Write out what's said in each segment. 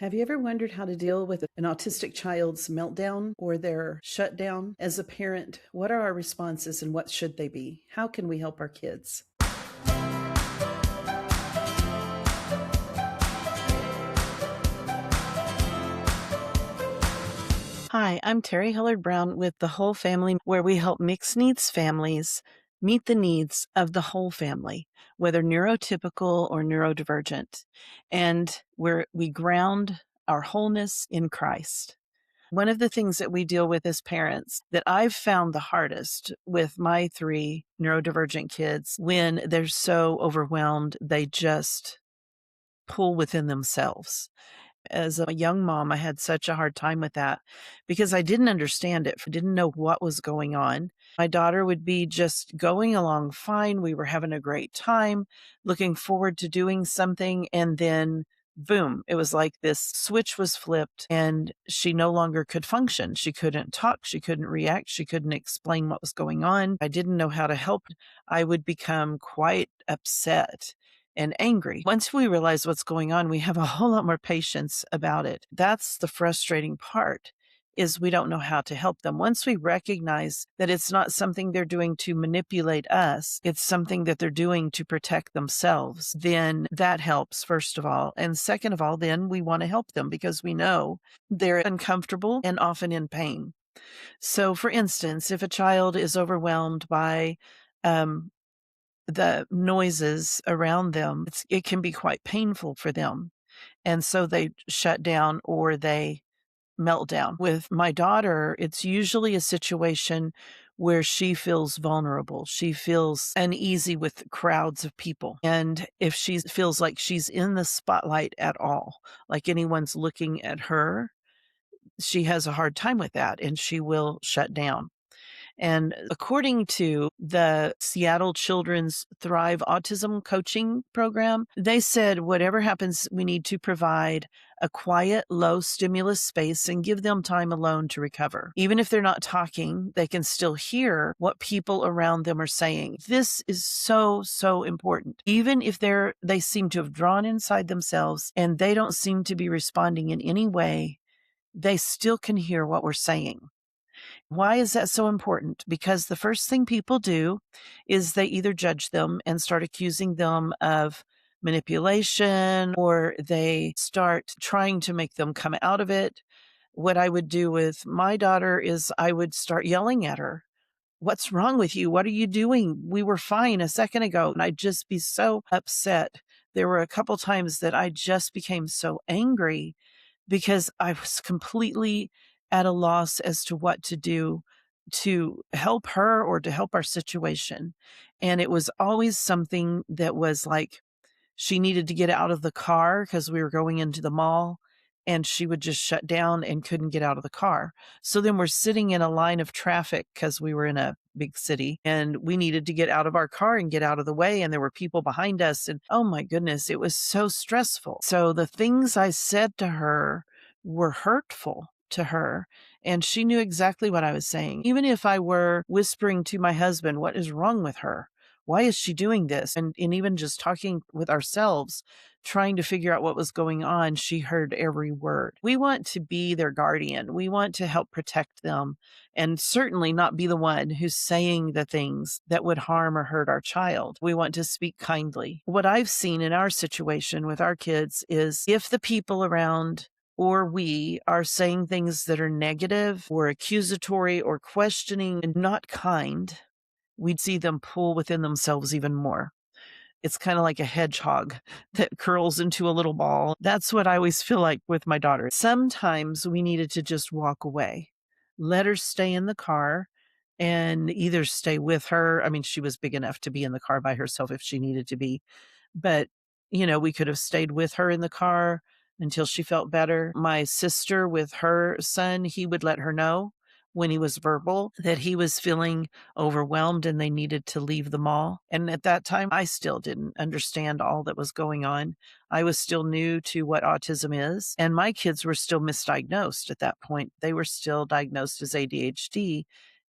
Have you ever wondered how to deal with an autistic child's meltdown or their shutdown? As a parent, what are our responses and what should they be? How can we help our kids? Hi, I'm Terrie Hellard-Brown with The Whole Family, where we help mixed needs families meet the needs of the whole family, whether neurotypical or neurodivergent. And where we ground our wholeness in Christ. One of the things that we deal with as parents that I've found the hardest with my three neurodivergent kids when they're so overwhelmed, they just pull within themselves. As a young mom, I had such a hard time with that because I didn't understand it. I didn't know what was going on. My daughter would be just going along fine. We were having a great time, looking forward to doing something. And then, boom, it was like this switch was flipped and she no longer could function. She couldn't talk. She couldn't react. She couldn't explain what was going on. I didn't know how to help. I would become quite upset and angry. Once we realize what's going on, we have a whole lot more patience about it. That's the frustrating part, is we don't know how to help them. Once we recognize that it's not something they're doing to manipulate us, it's something that they're doing to protect themselves, then that helps, first of all. And second of all, then we want to help them because we know they're uncomfortable and often in pain. So for instance, if a child is overwhelmed by the noises around them, it can be quite painful for them. And so they shut down or they melt down. With my daughter, it's usually a situation where she feels vulnerable. She feels uneasy with crowds of people. And if she feels like she's in the spotlight at all, like anyone's looking at her, she has a hard time with that and she will shut down. And according to the Seattle Children's Thrive Autism Coaching Program, they said whatever happens, we need to provide a quiet, low stimulus space and give them time alone to recover. Even if they're not talking, they can still hear what people around them are saying. This is so, so important. Even if they seem to have drawn inside themselves and they don't seem to be responding in any way, they still can hear what we're saying. Why is that so important? Because the first thing people do is they either judge them and start accusing them of manipulation, or they start trying to make them come out of it. What I would do with my daughter is I would start yelling at her. What's wrong with you? What are you doing? We were fine a second ago. And I'd just be so upset. There were a couple times that I just became so angry because I was completely at a loss as to what to do to help her or to help our situation. And it was always something that was like she needed to get out of the car because we were going into the mall and she would just shut down and couldn't get out of the car. So then we're sitting in a line of traffic because we were in a big city and we needed to get out of our car and get out of the way. And there were people behind us. And oh my goodness, it was so stressful. So the things I said to her were hurtful to her. And she knew exactly what I was saying. Even if I were whispering to my husband, what is wrong with her? Why is she doing this? And even just talking with ourselves, trying to figure out what was going on, she heard every word. We want to be their guardian. We want to help protect them and certainly not be the one who's saying the things that would harm or hurt our child. We want to speak kindly. What I've seen in our situation with our kids is if the people around or we are saying things that are negative or accusatory or questioning and not kind, we'd see them pull within themselves even more. It's kind of like a hedgehog that curls into a little ball. That's what I always feel like with my daughter. Sometimes we needed to just walk away, let her stay in the car and either stay with her. I mean, she was big enough to be in the car by herself if she needed to be, but we could have stayed with her in the car until she felt better. My sister with her son, he would let her know when he was verbal that he was feeling overwhelmed and they needed to leave the mall. And at that time, I still didn't understand all that was going on. I was still new to what autism is, and my kids were still misdiagnosed at that point. They were still diagnosed as ADHD.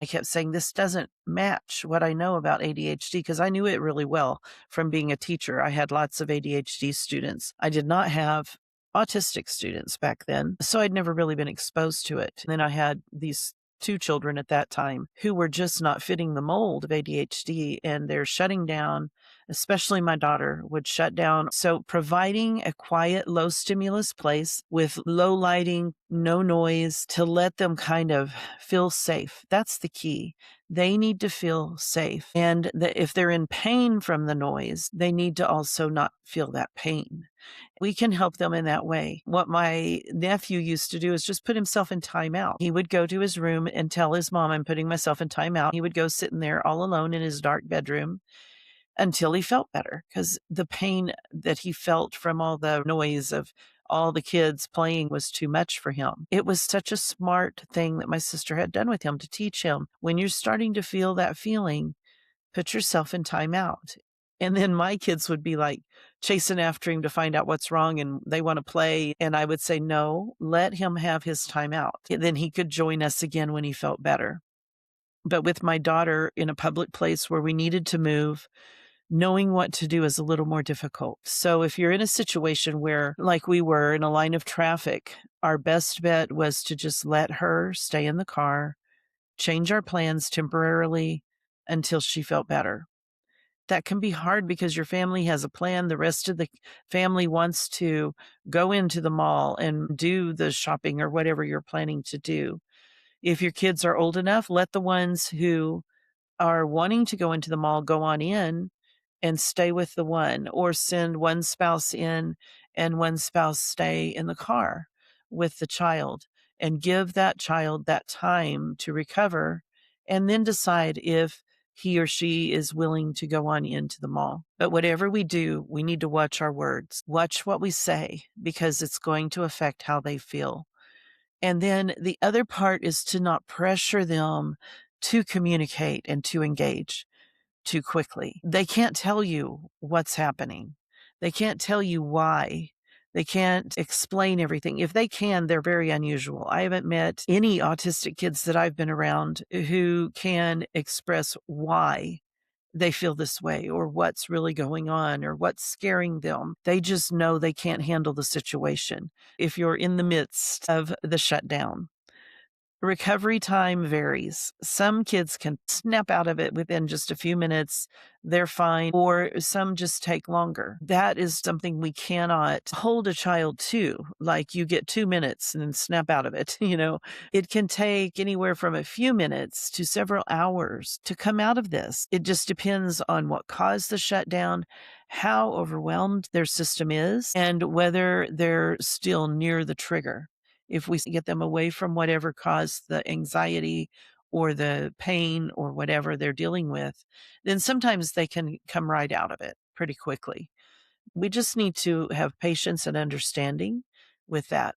I kept saying, this doesn't match what I know about ADHD because I knew it really well from being a teacher. I had lots of ADHD students. I did not have autistic students back then. So I'd never really been exposed to it. And then I had these two children at that time who were just not fitting the mold of ADHD, and they're shutting down. Especially my daughter would shut down. So providing a quiet, low stimulus place with low lighting, no noise to let them kind of feel safe. That's the key. They need to feel safe. And if they're in pain from the noise, they need to also not feel that pain. We can help them in that way. What my nephew used to do is just put himself in timeout. He would go to his room and tell his mom, I'm putting myself in timeout. He would go sitting there all alone in his dark bedroom until he felt better, because the pain that he felt from all the noise of all the kids playing was too much for him. It was such a smart thing that my sister had done with him to teach him, when you're starting to feel that feeling, put yourself in timeout. And then my kids would be like chasing after him to find out what's wrong, and they want to play. And I would say, no, let him have his timeout. Then he could join us again when he felt better. But with my daughter in a public place where we needed to move, knowing what to do is a little more difficult. So if you're in a situation where, like we were in a line of traffic, our best bet was to just let her stay in the car, change our plans temporarily until she felt better. That can be hard because your family has a plan. The rest of the family wants to go into the mall and do the shopping or whatever you're planning to do. If your kids are old enough, let the ones who are wanting to go into the mall go on in and stay with the one, or send one spouse in and one spouse stay in the car with the child, and give that child that time to recover, and then decide if he or she is willing to go on into the mall. But whatever we do, we need to watch our words, watch what we say, because it's going to affect how they feel. And then the other part is to not pressure them to communicate and to engage too quickly. They can't tell you what's happening. They can't tell you why. They can't explain everything. If they can, they're very unusual. I haven't met any autistic kids that I've been around who can express why they feel this way, or what's really going on, or what's scaring them. They just know they can't handle the situation. If you're in the midst of the shutdown, recovery time varies. Some kids can snap out of it within just a few minutes. They're fine. Or some just take longer. That is something we cannot hold a child to. Like, you get 2 minutes and then snap out of it. It can take anywhere from a few minutes to several hours to come out of this. It just depends on what caused the shutdown, how overwhelmed their system is, and whether they're still near the trigger. If we get them away from whatever caused the anxiety or the pain or whatever they're dealing with, then sometimes they can come right out of it pretty quickly. We just need to have patience and understanding with that.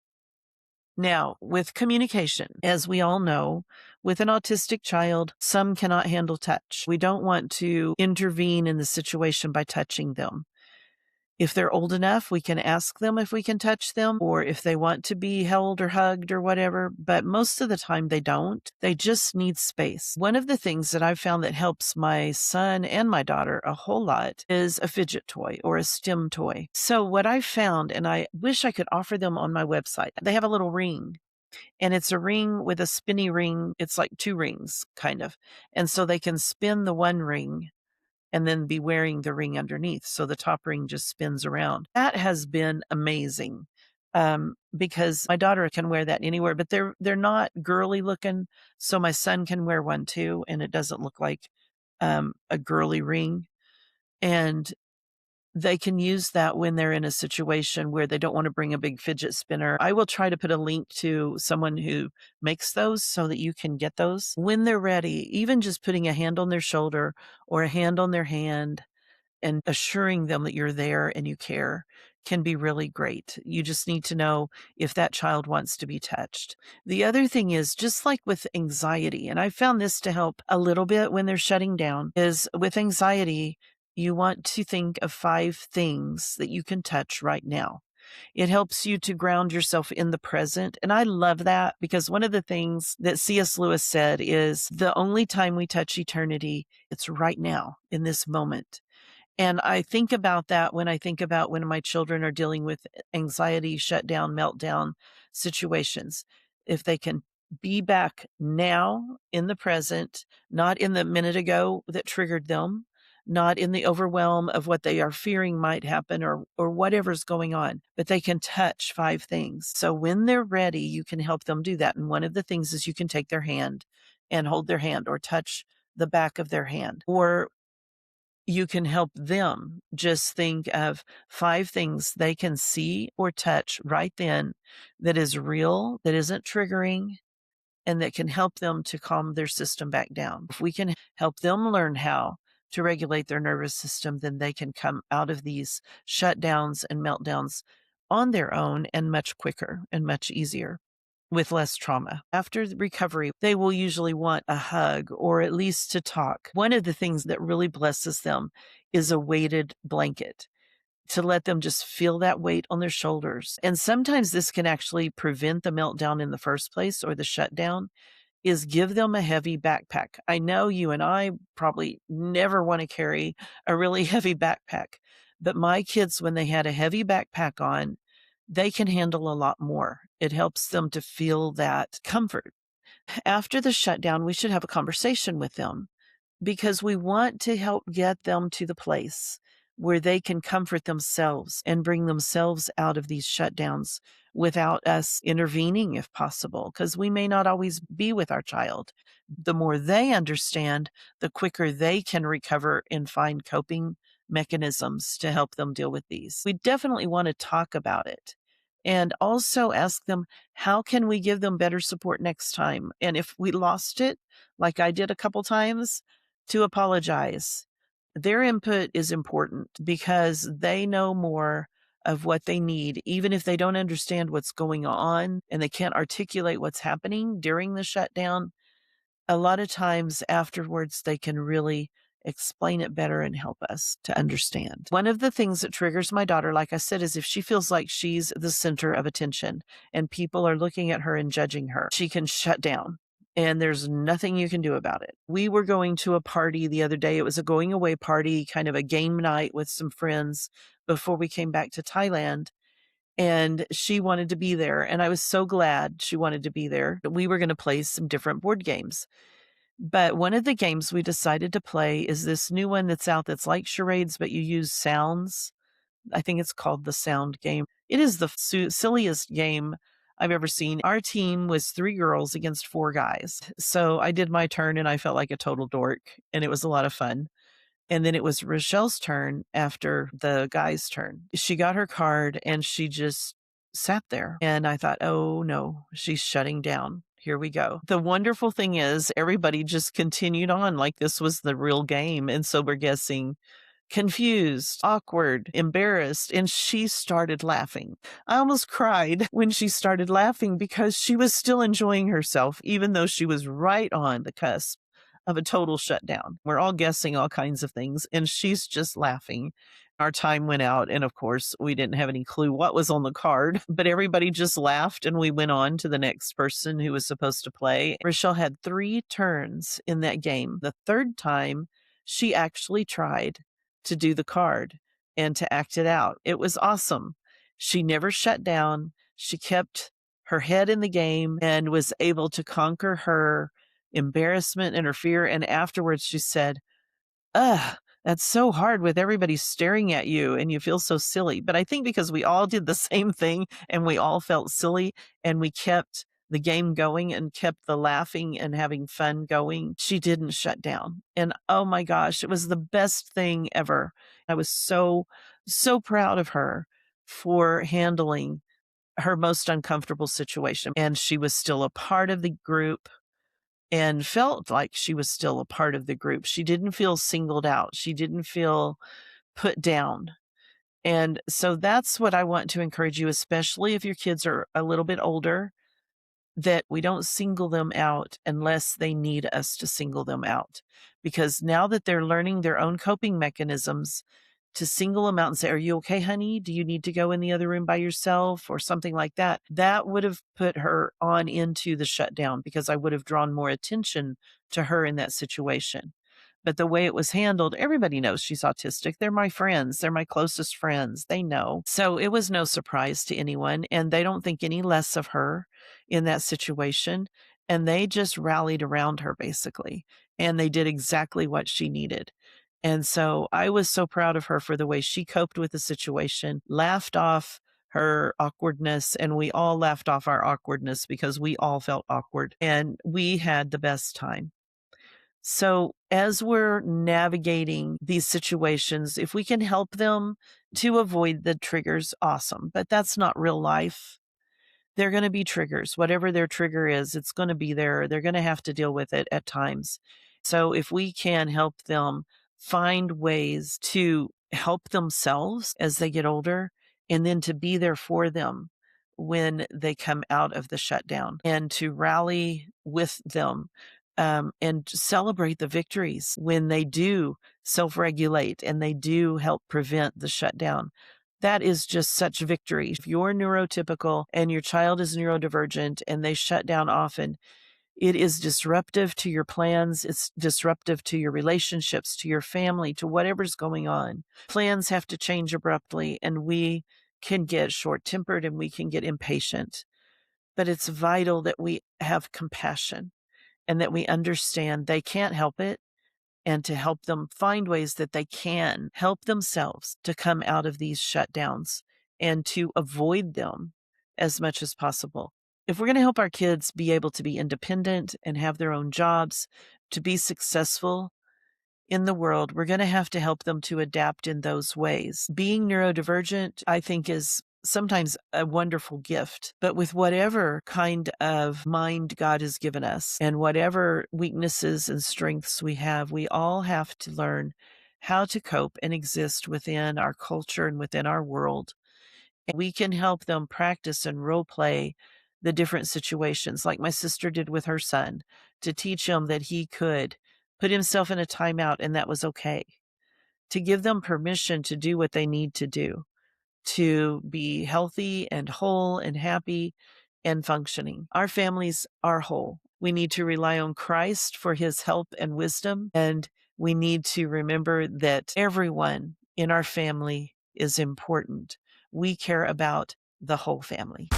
Now, with communication, as we all know, with an autistic child, some cannot handle touch. We don't want to intervene in the situation by touching them. If they're old enough, we can ask them if we can touch them, or if they want to be held or hugged or whatever, but most of the time they don't. They just need space. One of the things that I've found that helps my son and my daughter a whole lot is a fidget toy or a stim toy. So what I found, and I wish I could offer them on my website, they have a little ring. And it's a ring with a spinny ring. It's like 2 rings, kind of. And so they can spin the one ring and then be wearing the ring underneath. So the top ring just spins around. That has been amazing, because my daughter can wear that anywhere, but they're not girly looking. So my son can wear one too, and it doesn't look like a girly ring. And they can use that when they're in a situation where they don't want to bring a big fidget spinner. I will try to put a link to someone who makes those so that you can get those when they're ready. Even just putting a hand on their shoulder or a hand on their hand and assuring them that you're there and you care can be really great. You just need to know if that child wants to be touched. The other thing is, just like with anxiety, and I found this to help a little bit when they're shutting down, is with anxiety, you want to think of 5 things that you can touch right now. It helps you to ground yourself in the present. And I love that, because one of the things that C.S. Lewis said is, the only time we touch eternity, it's right now in this moment. And I think about that when I think about when my children are dealing with anxiety, shutdown, meltdown situations. If they can be back now in the present, not in the minute ago that triggered them, not in the overwhelm of what they are fearing might happen or whatever's going on, but they can touch 5 things. So when they're ready, you can help them do that. And one of the things is you can take their hand and hold their hand or touch the back of their hand, or you can help them just think of 5 things they can see or touch right then that is real, that isn't triggering, and that can help them to calm their system back down. If we can help them learn how to regulate their nervous system, then they can come out of these shutdowns and meltdowns on their own and much quicker and much easier with less trauma. After the recovery, they will usually want a hug or at least to talk. One of the things that really blesses them is a weighted blanket to let them just feel that weight on their shoulders. And sometimes this can actually prevent the meltdown in the first place or the shutdown, is give them a heavy backpack. I know you and I probably never want to carry a really heavy backpack, but my kids, when they had a heavy backpack on, they can handle a lot more. It helps them to feel that comfort. After the shutdown, we should have a conversation with them because we want to help get them to the place where they can comfort themselves and bring themselves out of these shutdowns without us intervening if possible, because we may not always be with our child. The more they understand, the quicker they can recover and find coping mechanisms to help them deal with these. We definitely want to talk about it and also ask them, how can we give them better support next time? And if we lost it, like I did a couple times, to apologize. Their input is important because they know more of what they need, even if they don't understand what's going on and they can't articulate what's happening during the shutdown. A lot of times afterwards, they can really explain it better and help us to understand. One of the things that triggers my daughter, like I said, is if she feels like she's the center of attention and people are looking at her and judging her, she can shut down and there's nothing you can do about it. We were going to a party the other day. It was a going away party, kind of a game night with some friends before we came back to Thailand. And she wanted to be there. And I was so glad she wanted to be there. We were going to play some different board games. But one of the games we decided to play is this new one that's out that's like charades, but you use sounds. I think it's called the sound game. It is the silliest game I've ever seen. Our team was 3 girls against 4 guys. So I did my turn and I felt like a total dork, and it was a lot of fun. And then it was Rochelle's turn after the guy's turn. She got her card and she just sat there. And I thought, oh no, she's shutting down. Here we go. The wonderful thing is everybody just continued on like this was the real game. And so we're guessing confused, awkward, embarrassed, and she started laughing. I almost cried when she started laughing because she was still enjoying herself, even though she was right on the cusp of a total shutdown. We're all guessing all kinds of things, and she's just laughing. Our time went out, and of course, we didn't have any clue what was on the card, but everybody just laughed, and we went on to the next person who was supposed to play. Rochelle had 3 turns in that game. The 3rd time, she actually tried to do the card and to act it out. It was awesome. She never shut down. She kept her head in the game and was able to conquer her embarrassment and her fear. And afterwards she said, ugh, that's so hard with everybody staring at you and you feel so silly. But I think because we all did the same thing and we all felt silly and we kept the game going and kept the laughing and having fun going, she didn't shut down. And oh my gosh, it was the best thing ever. I was so, so proud of her for handling her most uncomfortable situation. And she was still a part of the group and felt like she was still a part of the group. She didn't feel singled out. She didn't feel put down. And so that's what I want to encourage you, especially if your kids are a little bit older, that we don't single them out unless they need us to single them out. Because now that they're learning their own coping mechanisms, to single them out and say, are you okay, honey? Do you need to go in the other room by yourself or something like that? That would have put her on into the shutdown because I would have drawn more attention to her in that situation. But the way it was handled, everybody knows she's autistic. They're my friends. They're my closest friends. They know. So it was no surprise to anyone, and they don't think any less of her in that situation. And they just rallied around her basically, and they did exactly what she needed. And so I was so proud of her for the way she coped with the situation, laughed off her awkwardness, and we all laughed off our awkwardness because we all felt awkward, and we had the best time. So, as we're navigating these situations, if we can help them to avoid the triggers, awesome. But that's not real life. They're going to be triggers. Whatever their trigger is, it's going to be there. They're going to have to deal with it at times. So, if we can help them find ways to help themselves as they get older, and then to be there for them when they come out of the shutdown, and to rally with them, and celebrate the victories when they do self regulate and they do help prevent the shutdown. That is just such victory. If you're neurotypical and your child is neurodivergent and they shut down often, it is disruptive to your plans. It's disruptive to your relationships, to your family, to whatever's going on. Plans have to change abruptly, and we can get short tempered and we can get impatient. But it's vital that we have compassion and that we understand they can't help it, and to help them find ways that they can help themselves to come out of these shutdowns and to avoid them as much as possible. If we're going to help our kids be able to be independent and have their own jobs, to be successful in the world, we're going to have to help them to adapt in those ways. Being neurodivergent, I think, is sometimes a wonderful gift, but with whatever kind of mind God has given us and whatever weaknesses and strengths we have, we all have to learn how to cope and exist within our culture and within our world. And we can help them practice and role play the different situations, like my sister did with her son, to teach him that he could put himself in a timeout and that was okay, to give them permission to do what they need to do to be healthy and whole and happy and functioning. Our families are whole. We need to rely on Christ for his help and wisdom. And we need to remember that everyone in our family is important. We care about the whole family.